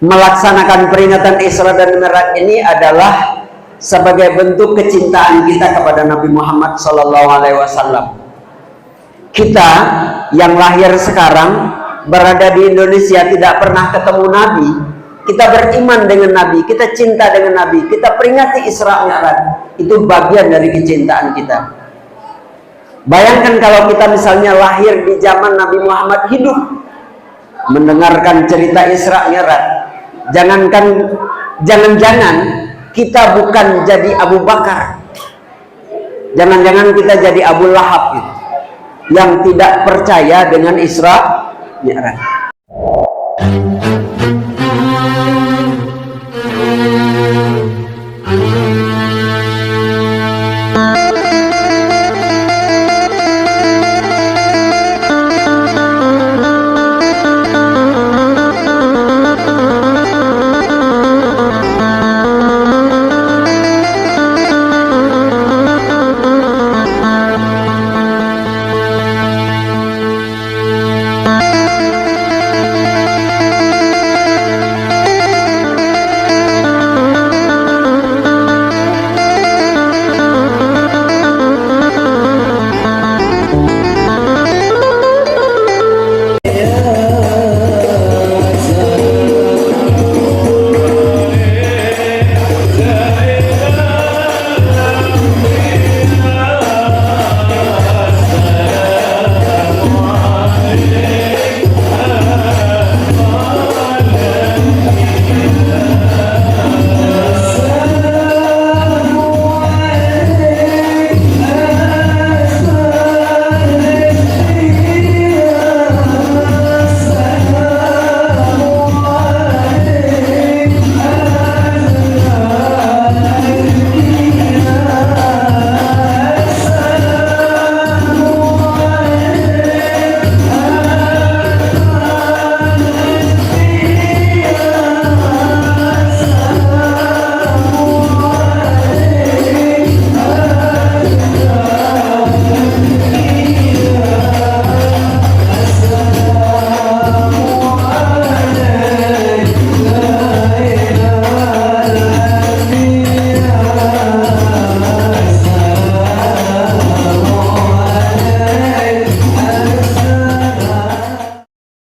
melaksanakan peringatan Isra dan Mi'raj ini adalah sebagai bentuk kecintaan kita kepada Nabi Muhammad SAW. Kita yang lahir sekarang berada di Indonesia tidak pernah ketemu Nabi, kita beriman dengan Nabi, kita cinta dengan Nabi, kita peringati Isra Mi'raj, itu bagian dari kecintaan kita. Bayangkan kalau kita misalnya lahir di zaman Nabi Muhammad hidup, mendengarkan cerita Isra Mi'raj, jangan-jangan kita bukan jadi Abu Bakar, jangan-jangan kita jadi Abu Lahab gitu, yang tidak percaya dengan Isra Mi'raj.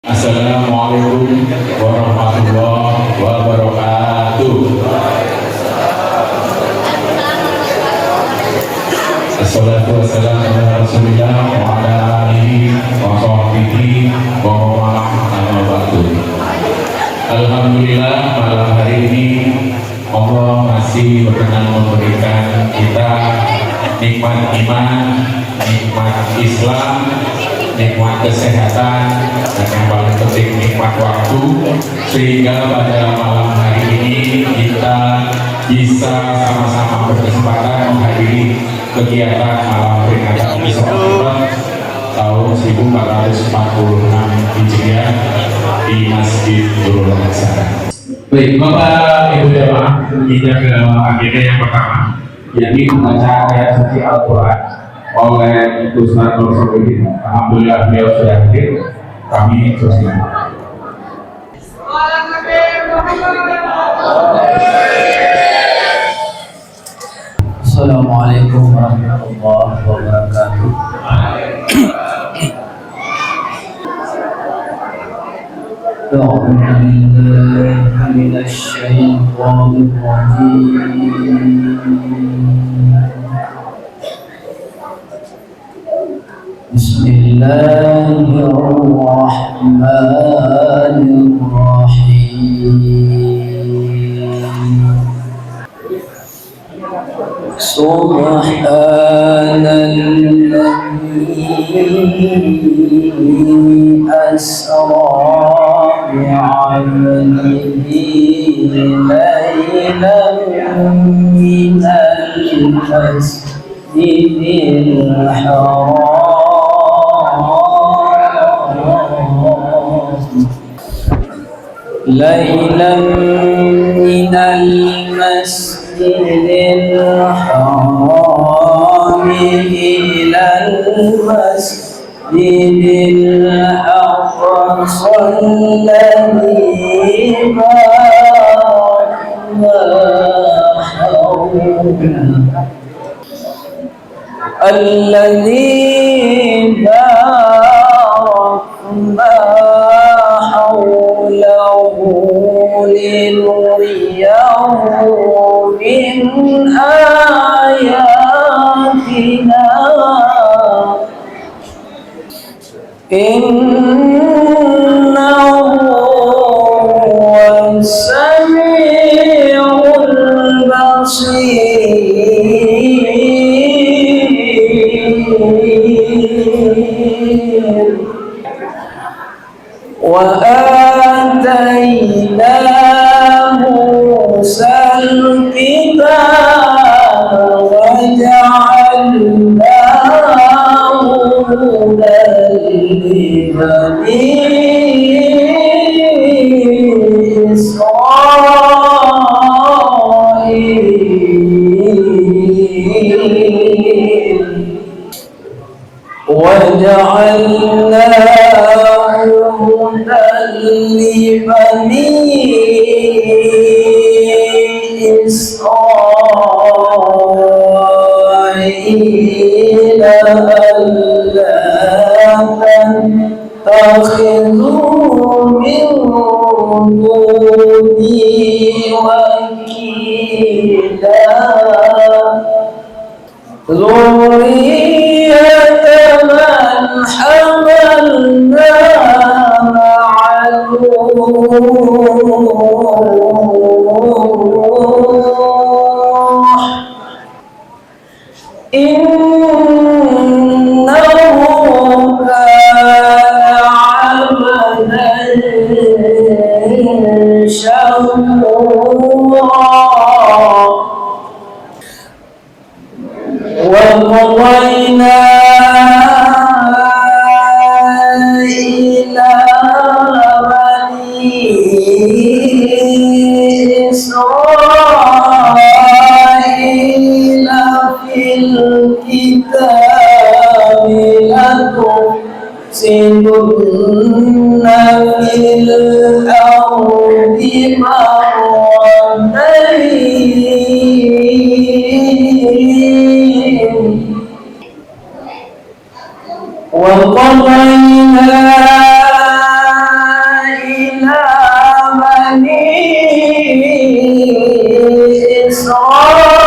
Assalamualaikum warahmatullahi wabarakatuh. Assalatu wassalamu ala Rasulillah wa ala alihi wa sahbihi wa man walah. Alhamdulillah, malam hari ini Allah masih berkenan memberikan kita nikmat iman, nikmat Islam, nikmat kesehatan, dan yang paling penting nikmat waktu, sehingga pada malam hari ini kita bisa sama-sama berkesempatan menghadiri kegiatan malam peringatan Isra Mi'raj tahun 1446 Hijriah di Masjid Nurul Hasanah. Baik, Bapak Ibu jamaah, kita ke agenda yang pertama, yakni membaca ayat suci Al-Quran oleh Ustaz Nur Solihin. Alhamdulillah beliau sudah hadir, kami teruskan. Assalamualaikum warahmatullahi wabarakatuh. أعوذ بالله من الشيطان الرجيم. بسم الله الرحمن الرحيم. سبحان الذي أسرى بعبده ليلا من المسجد الحرام ليلا من المسجد الحرام إلى المسجد بالأقصى الذي باركنا حوله لنريه من آياتنا إنه هو السميع البصير وآتينا موسى الكتاب وجعلناه هدى لبني إسرائيل وجعلناه هدى لبني إسرائيل ألا تتخذوا من دوني وكيلا ذرية من حملنا مع نوح إنه كان عبدا شكورا وقضينا إلى بني إسرائيل في الكتاب لتفسدن في الأرض مرتين وقضينا إلى بني إسرائيل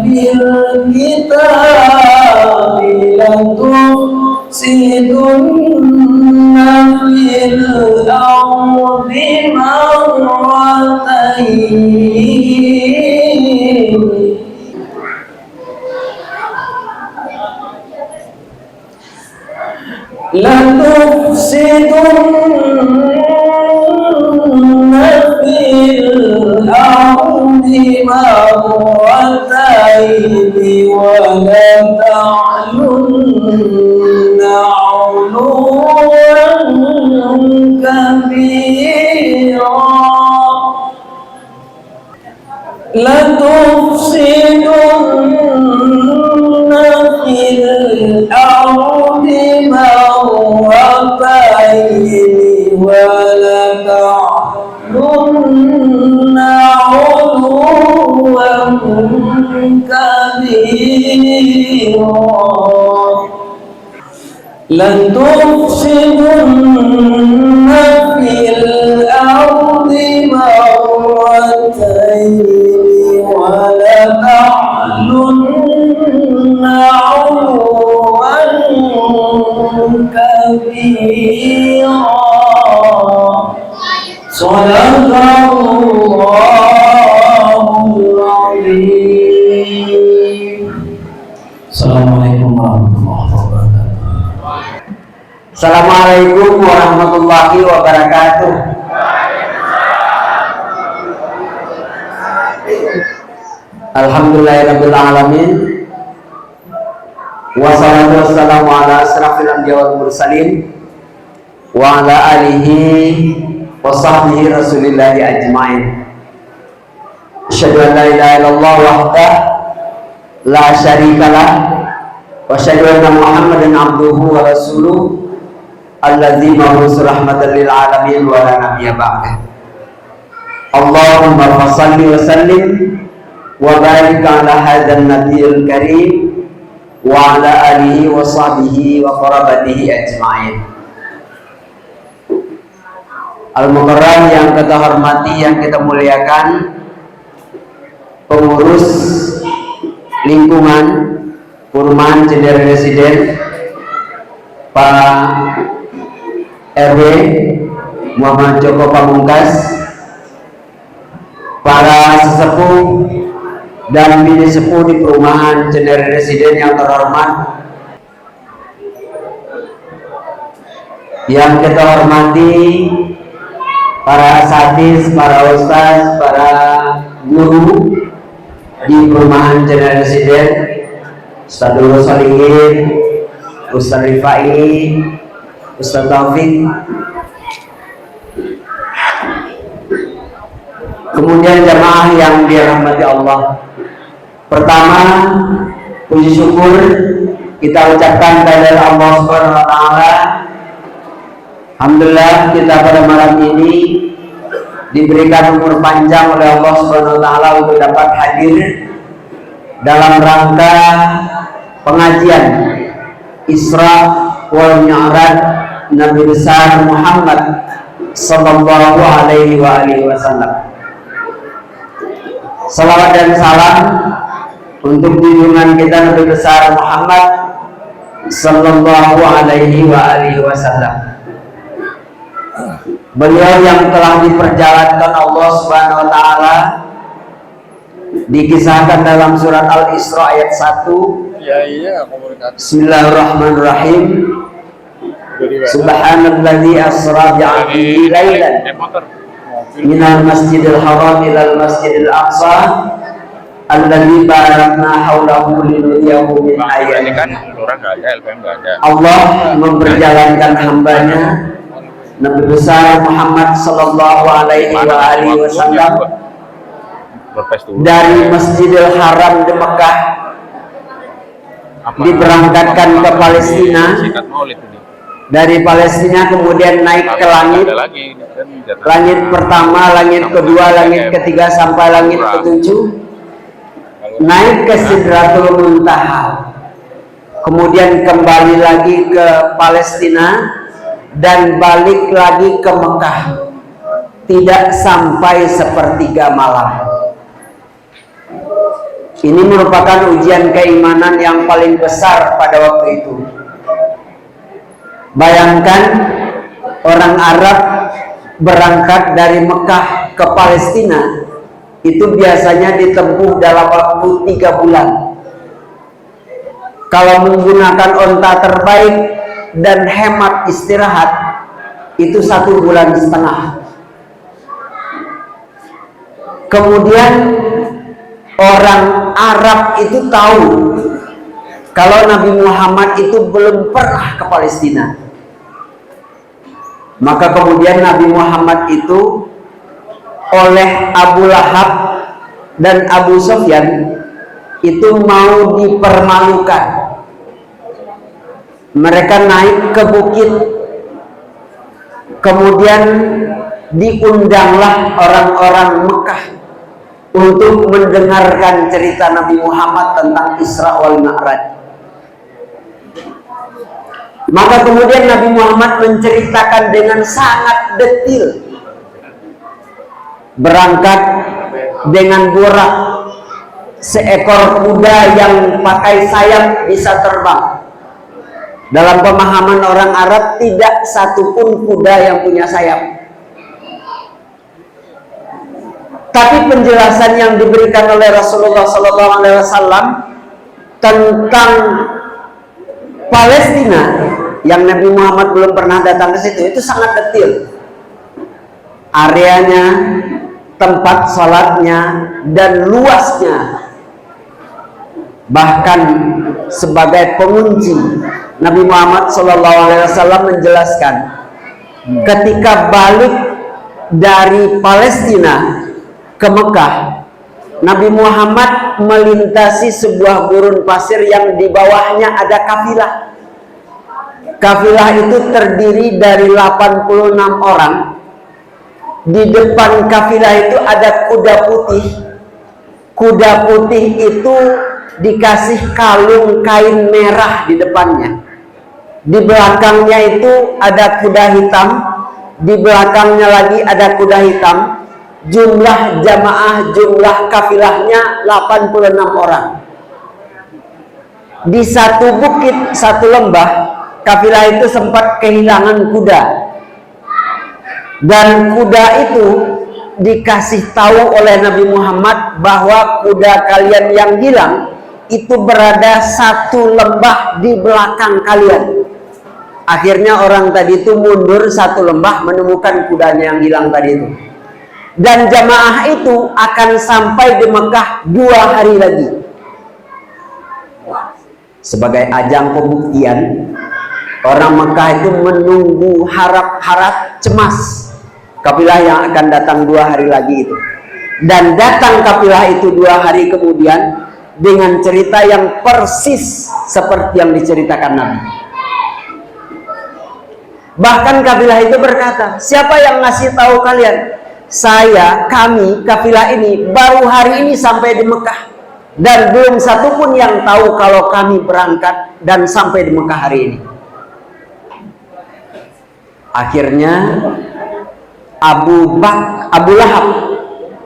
في الكتاب لتفسدن في الأرض مرتين لتفسدن في الأرض مرتين ولتعلن علوا كبيرا لتفسدن في الأرض مرتين ولتعلن علوا كبيرا لتفسدن في الأرض مرتين ولتعلن علوا كبيرا صدق الله العظيم. Assalamualaikum warahmatullahi wabarakatuh. Assalamualaikum warahmatullahi wabarakatuh. Alhamdulillahirabbil alamin. Wassalatu wassalamu ala asrafil anbiya wal mursalin wa ala alihi wa sahbihi rasulillahi ajmain. Asyhadu an la ilaha illallah wahdahu la syarikalah wa asyhadu anna Muhammadan abduhu wa rasuluh alladzi mab'utsa rahmatan lil alamin wa la nabiyya ba'dah. Allahumma shalli wa sallim wa barik ala hadzal nabiyil karim wa ala alihi wa sahbihi wa qarabatihi ajma'in. Al-Mukarram yang kita hormati, yang kita muliakan, pengurus lingkungan Perumahan Cenderai Residen, Pak RW Muhammad Joko Pamungkas, para sesepuh dan bini sepuh di Perumahan Cenderai Residen yang terhormat, yang kita hormati para asatidz, para ustaz, para guru di Perumahan Cenderai Residen, Ustaz Dulu Solihin, Ustaz Rifai, Ustaz Taufik, kemudian jamaah yang dirahmati Allah. Pertama, puji syukur kita ucapkan kepada Allah Subhanahu wa taala. Alhamdulillah kita pada malam ini diberikan umur panjang oleh Allah Subhanahu wa taala untuk dapat hadir dalam rangka pengajian Isra wal Mi'raj Nabi besar Muhammad sallallahu alaihi wasallam. Salawat dan salam untuk junjungan kita Nabi besar Muhammad sallallahu alaihi wasallam. Beliau yang telah diperjalankan Allah Subhanahu wa taala, dikisahkan dalam surat Al-Isra ayat 1. Bismillahirrahmanirrahim. Subhanalladzi asra bi'abdihi lailan minal masjidil haram ilal masjidil aqsa alladzi barakna haulahu linuriyahu min ayatina. Allah memperjalankan hambanya Nabi besar Muhammad sallallahu alaihi wasallam dari Masjidil Haram di Mekah, diberangkatkan ke Palestina, dari Palestina kemudian naik ke langit, langit pertama, langit kedua, langit ketiga sampai langit ketujuh, naik ke Sidratul Muntaha, kemudian kembali lagi ke Palestina dan balik lagi ke Mekah, tidak sampai sepertiga malam. Ini merupakan ujian keimanan yang paling besar pada waktu itu. Bayangkan orang Arab berangkat dari Mekah ke Palestina itu biasanya ditempuh dalam waktu 3 bulan. Kalau menggunakan onta terbaik dan hemat istirahat itu 1,5 bulan. Kemudian orang Arab itu tahu kalau Nabi Muhammad itu belum pernah ke Palestina. Maka kemudian Nabi Muhammad itu oleh Abu Lahab dan Abu Sufyan itu mau dipermalukan. Mereka naik ke bukit, kemudian diundanglah orang-orang Mekah untuk mendengarkan cerita Nabi Muhammad tentang Isra wal Mi'raj. Maka kemudian Nabi Muhammad menceritakan dengan sangat detil. Berangkat dengan burak, seekor kuda yang pakai sayap bisa terbang. Dalam pemahaman orang Arab tidak satupun kuda yang punya sayap. Tapi penjelasan yang diberikan oleh Rasulullah SAW tentang Palestina yang Nabi Muhammad belum pernah datang ke situ itu sangat detil. Areanya, tempat salatnya, dan luasnya. Bahkan sebagai pengunci, Nabi Muhammad SAW menjelaskan ketika balik dari Palestina ke Mekah Nabi Muhammad melintasi sebuah gurun pasir yang di bawahnya ada kafilah. Kafilah itu terdiri dari 86 orang. Di depan kafilah itu ada kuda putih. Kuda putih itu dikasih kalung kain merah di depannya. Di belakangnya itu ada kuda hitam. Di belakangnya lagi ada kuda hitam. Jumlah jamaah, jumlah kafilahnya 86 orang. Di satu bukit, satu lembah, kafilah itu sempat kehilangan kuda. Dan kuda itu dikasih tahu oleh Nabi Muhammad bahwa kuda kalian yang hilang itu berada satu lembah di belakang kalian. Akhirnya orang tadi itu mundur satu lembah menemukan kudanya yang hilang tadi itu. Dan jamaah itu akan sampai di Mekah 2 hari lagi. Sebagai ajang pembuktian, orang Mekah itu menunggu harap-harap cemas kafilah yang akan datang 2 hari lagi itu. Dan datang kafilah itu 2 hari kemudian dengan cerita yang persis seperti yang diceritakan Nabi. Bahkan kafilah itu berkata, siapa yang ngasih tahu kalian? Saya, kami, kafilah ini baru hari ini sampai di Mekah. Dan belum satupun yang tahu kalau kami berangkat dan sampai di Mekah hari ini. Akhirnya Abu Lahab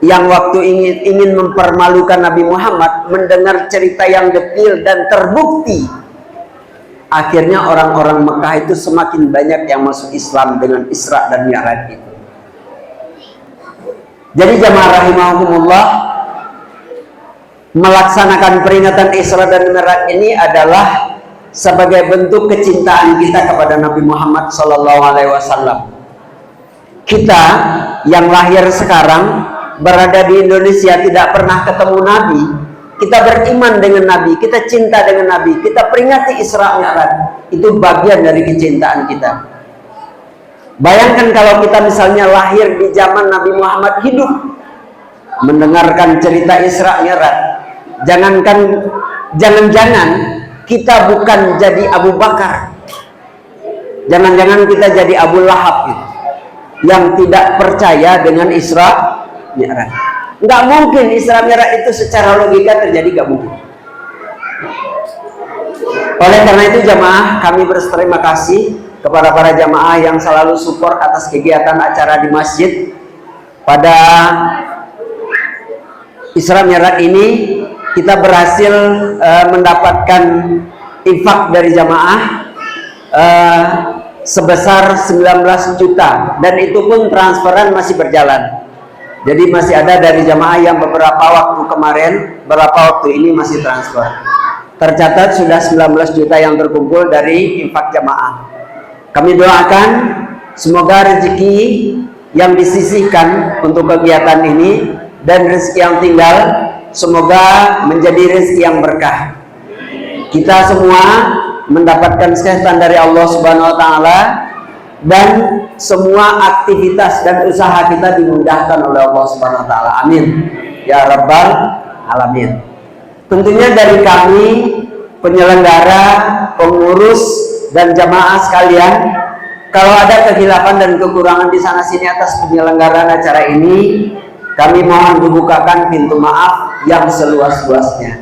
yang waktu ingin mempermalukan Nabi Muhammad mendengar cerita yang detail dan terbukti. Akhirnya orang-orang Mekah itu semakin banyak yang masuk Islam dengan Isra dan Mi'raj itu. Jadi jamaah rahimahumullah, melaksanakan peringatan Isra dan Mi'raj ini adalah sebagai bentuk kecintaan kita kepada Nabi Muhammad SAW. Kita yang lahir sekarang berada di Indonesia tidak pernah ketemu Nabi, kita beriman dengan Nabi, kita cinta dengan Nabi, kita peringati Isra Mi'raj, itu bagian dari kecintaan kita. Bayangkan kalau kita misalnya lahir di zaman Nabi Muhammad hidup, mendengarkan cerita Isra Mi'raj, jangan-jangan kita bukan jadi Abu Bakar, jangan-jangan kita jadi Abu Lahab gitu, yang tidak percaya dengan Isra Mi'raj. Nggak mungkin Isra Mi'raj itu secara logika terjadi, nggak mungkin. Oleh karena itu jamaah, kami berterima kasih kepada para jamaah yang selalu support atas kegiatan acara di masjid. Pada Isra Mi'raj ini kita berhasil mendapatkan infak dari jamaah sebesar 19 juta, dan itu pun transferan masih berjalan. Jadi masih ada dari jamaah yang beberapa waktu kemarin, beberapa waktu ini masih transfer. Tercatat sudah 19 juta yang terkumpul dari infak jamaah. Kami doakan semoga rezeki yang disisihkan untuk kegiatan ini dan rezeki yang tinggal semoga menjadi rezeki yang berkah. Kita semua mendapatkan kesehatan dari Allah Subhanahu wa taala, dan semua aktivitas dan usaha kita dimudahkan oleh Allah Subhanahu wa taala. Amin ya rabbal alamin. Tentunya dari kami penyelenggara, pengurus dan jamaah sekalian, kalau ada kekhilafan dan kekurangan di sana sini atas penyelenggaraan acara ini, kami mohon dibukakan pintu maaf yang seluas-luasnya.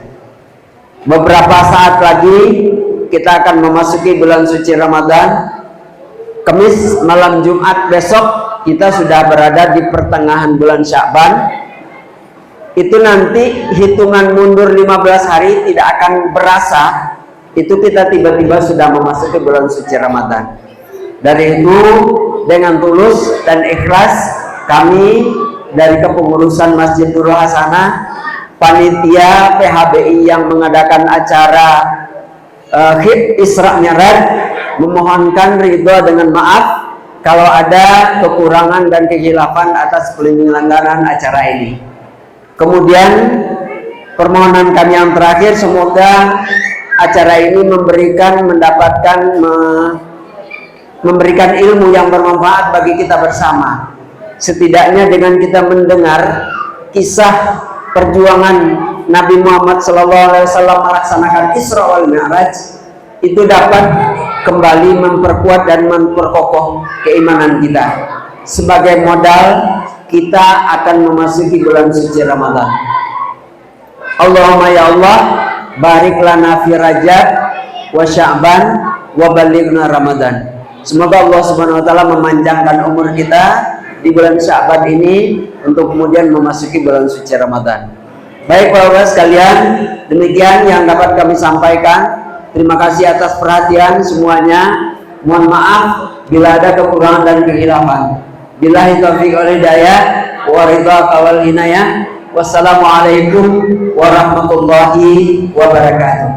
Beberapa saat lagi kita akan memasuki bulan suci Ramadan. Kamis malam Jumat besok kita sudah berada di pertengahan bulan Sya'ban. Itu nanti hitungan mundur 15 hari tidak akan berasa, itu kita tiba-tiba sudah memasuki bulan suci Ramadan. Dari itu dengan tulus dan ikhlas kami dari kepengurusan Masjid Nurul Hasanah, panitia PHBI yang mengadakan acara Isra Mi'raj, memohonkan ridho dengan maaf kalau ada kekurangan dan kekhilafan atas penyelenggaraan acara ini. Kemudian permohonan kami yang terakhir, semoga acara ini memberikan ilmu yang bermanfaat bagi kita bersama. Setidaknya dengan kita mendengar kisah perjuangan Nabi Muhammad SAW melaksanakan Isra wal Mi'raj itu dapat kembali memperkuat dan memperkokoh keimanan kita sebagai modal kita akan memasuki bulan suci Ramadan. Allahumma ya Allah, barik lana fi Rajab wa Sya'ban wa balighna Ramadan. Semoga Allah Subhanahu wa taala memanjangkan umur kita di bulan Sya'ban ini untuk kemudian memasuki bulan suci Ramadan. Baik Bapak-Bapak sekalian, demikian yang dapat kami sampaikan. Terima kasih atas perhatian semuanya. Mohon maaf bila ada kekurangan dan kehilafan. Billahi taufiq wal hidayah wa ridha wal inayah. Wassalamualaikum warahmatullahi wabarakatuh.